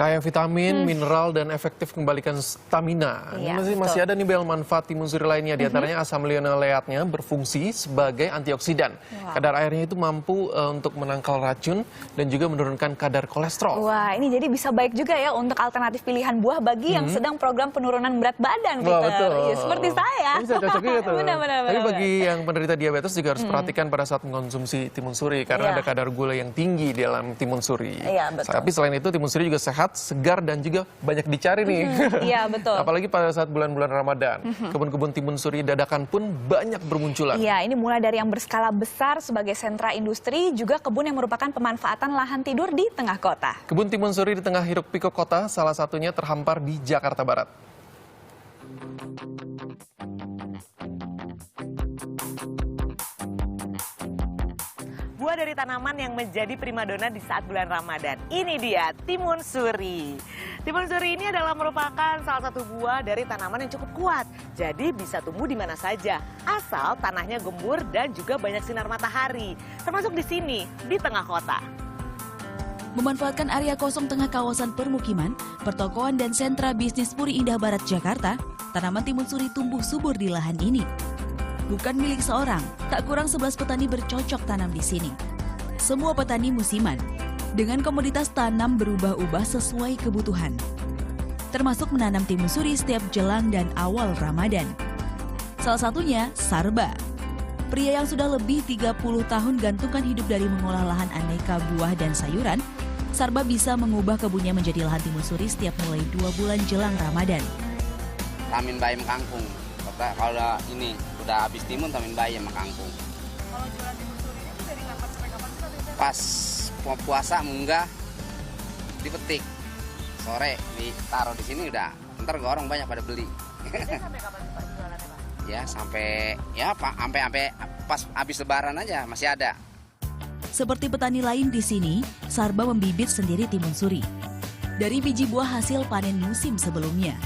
Kaya vitamin, mineral, dan efektif kembalikan stamina. Iya, Masih ada nih Bel manfaat timun suri lainnya. Di antaranya asam linoleatnya berfungsi sebagai antioksidan. Kadar airnya itu mampu untuk menangkal racun dan juga menurunkan kadar kolesterol. Wah, ini jadi bisa baik juga ya untuk alternatif pilihan buah bagi yang sedang program penurunan berat badan, Peter. Wah, betul. Ya, seperti saya. Bisa cocok juga tuh. Benar. Tapi bagi yang penderita diabetes juga harus perhatikan pada saat mengkonsumsi timun suri karena ada kadar gula yang tinggi di dalam timun suri. Iya, betul. Tapi selain itu timun suri juga sehat, segar, dan juga banyak dicari nih. Iya, betul. Apalagi pada saat bulan-bulan Ramadan. Kebun-kebun timun suri dadakan pun banyak bermunculan. Iya, ini mulai dari yang berskala besar sebagai sentra industri, juga kebun yang merupakan pemanfaatan lahan tidur di tengah kota. Kebun timun suri di tengah hiruk pikuk kota, salah satunya terhampar di Jakarta Barat. Buah dari tanaman yang menjadi primadona di saat bulan Ramadan. Ini dia, timun suri. Timun suri ini adalah merupakan salah satu buah dari tanaman yang cukup kuat. Jadi bisa tumbuh di mana saja, asal tanahnya gembur dan juga banyak sinar matahari. Termasuk di sini, di tengah kota. Memanfaatkan area kosong tengah kawasan permukiman, pertokoan dan sentra bisnis Puri Indah Barat, Jakarta, tanaman timun suri tumbuh subur di lahan ini. Bukan milik seorang, tak kurang 11 petani bercocok tanam di sini. Semua petani musiman, dengan komoditas tanam berubah-ubah sesuai kebutuhan. Termasuk menanam timun suri setiap jelang dan awal Ramadan. Salah satunya Sarba. Pria yang sudah lebih 30 tahun gantungkan hidup dari mengolah lahan aneka buah dan sayuran, Sarba bisa mengubah kebunnya menjadi lahan timun suri setiap mulai 2 bulan jelang Ramadan. Tamin bayam kangkung. Kalau ini udah habis timun, tamin bayam sama kangkung. Kalau jualan timun suri itu dari kapan sampai kapan sih? Pas puasa munggah dipetik, sore ditaruh di sini udah, ntar orang banyak pada beli. Biasanya sampai kapan sih Pak jualannya Pak? Ya sampai pas habis Lebaran aja masih ada. Seperti petani lain di sini, Sarba membibit sendiri timun suri. Dari biji buah hasil panen musim sebelumnya.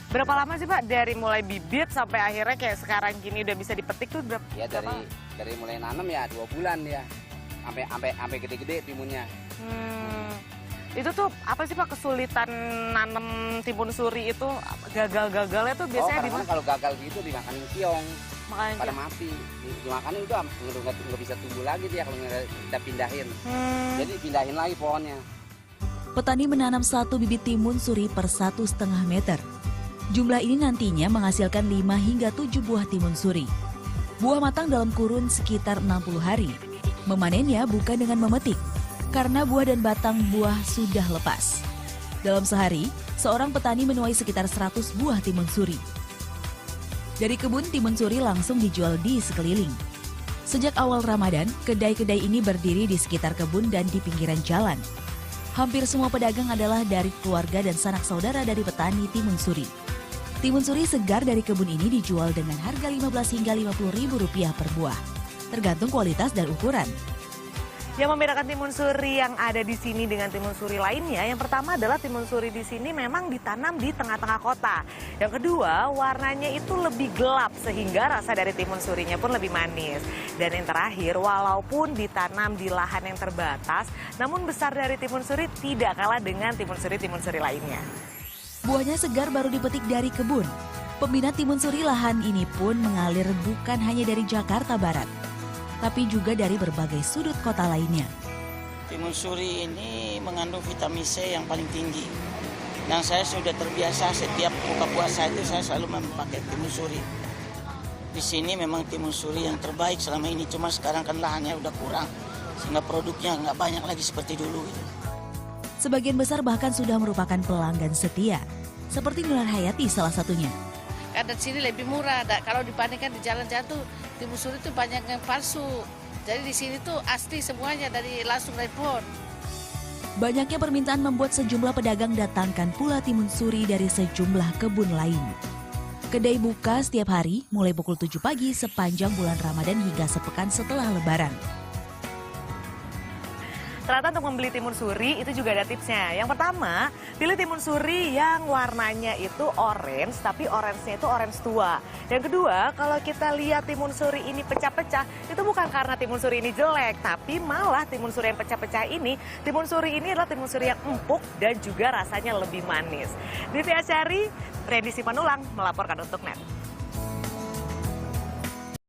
Berapa lama sih Pak dari mulai bibit sampai akhirnya kayak sekarang gini udah bisa dipetik tuh berapa? Ya dari mulai nanam ya 2 bulan ya, sampai gede-gede timunnya. Itu tuh apa sih Pak kesulitan nanam timun suri itu, gagal-gagalnya tuh biasanya di mana? Kalau gagal gitu dimakanin kiong, Makanya pada mati. Dimakanin udah nggak bisa tumbuh lagi dia kalau kita pindahin. Jadi pindahin lagi pohonnya. Petani menanam 1 bibit timun suri per 1,5 meter. Jumlah ini nantinya menghasilkan 5 hingga 7 buah timun suri. Buah matang dalam kurun sekitar 60 hari. Memanennya bukan dengan memetik, karena buah dan batang buah sudah lepas. Dalam sehari, seorang petani menuai sekitar 100 buah timun suri. Dari kebun timun suri langsung dijual di sekeliling. Sejak awal Ramadan, kedai-kedai ini berdiri di sekitar kebun dan di pinggiran jalan. Hampir semua pedagang adalah dari keluarga dan sanak saudara dari petani timun suri. Timun suri segar dari kebun ini dijual dengan harga 15 hingga 50 ribu rupiah per buah, tergantung kualitas dan ukuran. Yang membedakan timun suri yang ada di sini dengan timun suri lainnya, yang pertama adalah timun suri di sini memang ditanam di tengah-tengah kota. Yang kedua, warnanya itu lebih gelap sehingga rasa dari timun surinya pun lebih manis. Dan yang terakhir, walaupun ditanam di lahan yang terbatas, namun besar dari timun suri tidak kalah dengan timun suri lainnya. Buahnya segar baru dipetik dari kebun. Peminat timun suri lahan ini pun mengalir bukan hanya dari Jakarta Barat, tapi juga dari berbagai sudut kota lainnya. Timun suri ini mengandung vitamin C yang paling tinggi. Dan saya sudah terbiasa setiap buka puasa itu saya selalu memakai timun suri. Di sini memang timun suri yang terbaik selama ini, cuma sekarang kan lahannya udah kurang, sehingga produknya nggak banyak lagi seperti dulu. Sebagian besar bahkan sudah merupakan pelanggan setia, seperti Nur Hayati salah satunya. Karena di sini lebih murah, kalau dibandingkan di jalan-jalan tuh timun suri tuh banyak yang palsu. Jadi di sini tuh asli semuanya langsung dari pohon. Banyaknya permintaan membuat sejumlah pedagang datangkan pula timun suri dari sejumlah kebun lain. Kedai buka setiap hari mulai pukul 7 pagi sepanjang bulan Ramadan hingga sepekan setelah Lebaran. Ternyata untuk membeli timun suri itu juga ada tipsnya. Yang pertama, pilih timun suri yang warnanya itu orange, tapi orange-nya itu orange tua. Yang kedua, kalau kita lihat timun suri ini pecah-pecah, itu bukan karena timun suri ini jelek, tapi malah timun suri yang pecah-pecah ini, timun suri ini adalah timun suri yang empuk dan juga rasanya lebih manis. Divya Asyari, Redi Sipanulang melaporkan untuk NET.